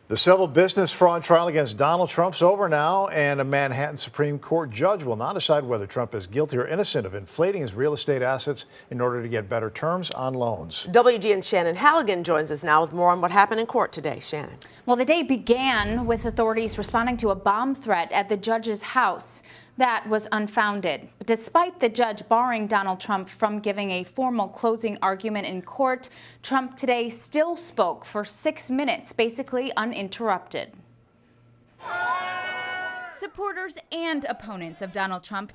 The civil business fraud trial against Donald Trump's over now, and a Manhattan Supreme Court judge will now decide whether Trump is guilty or innocent of inflating his real estate assets in order to get better terms on loans. WGN's Shannon Halligan joins us now with more on what happened in court today. Shannon. Well, the day began with authorities responding to a bomb threat at the judge's house. That was unfounded. But despite the judge barring Donald Trump from giving a formal closing argument in court, Trump today still spoke for 6 minutes, basically uninterrupted. Supporters and opponents of Donald Trump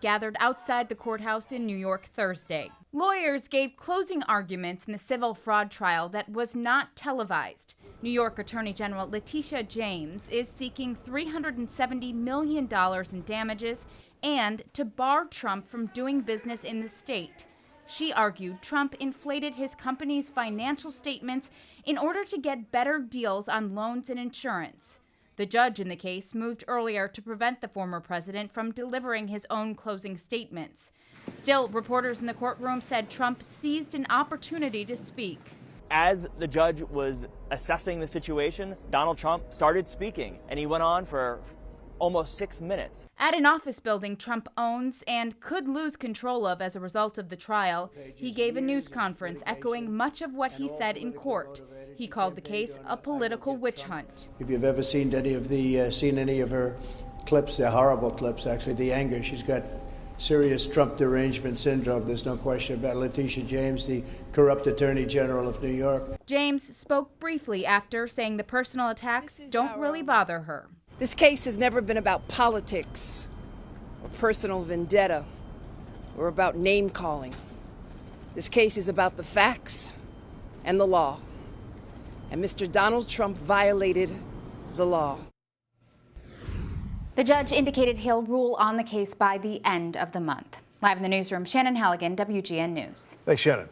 gathered outside the courthouse in New York Thursday. Lawyers gave closing arguments in the civil fraud trial that was not televised. New York Attorney General Letitia James is seeking $370 million in damages and to bar Trump from doing business in the state. She argued Trump inflated his company's financial statements in order to get better deals on loans and insurance. The judge in the case moved earlier to prevent the former president from delivering his own closing statements. Still, reporters in the courtroom said Trump seized an opportunity to speak. As the judge was assessing the situation, Donald Trump started speaking, and he went on for almost 6 minutes. At an office building Trump owns and could lose control of as a result of the trial, he gave a news conference echoing much of what he said in court. He called the case a political witch hunt. If you've ever seen any of her clips, they're horrible clips, actually, the anger. She's got serious Trump derangement syndrome, there's no question about it. Letitia James, the corrupt Attorney General of New York. James spoke briefly after saying the personal attacks don't really bother her. This case has never been about politics or personal vendetta or about name calling. This case is about the facts and the law. And Mr. Donald Trump violated the law. The judge indicated he'll rule on the case by the end of the month. Live in the newsroom, Shannon Halligan, WGN News. Thanks, Shannon.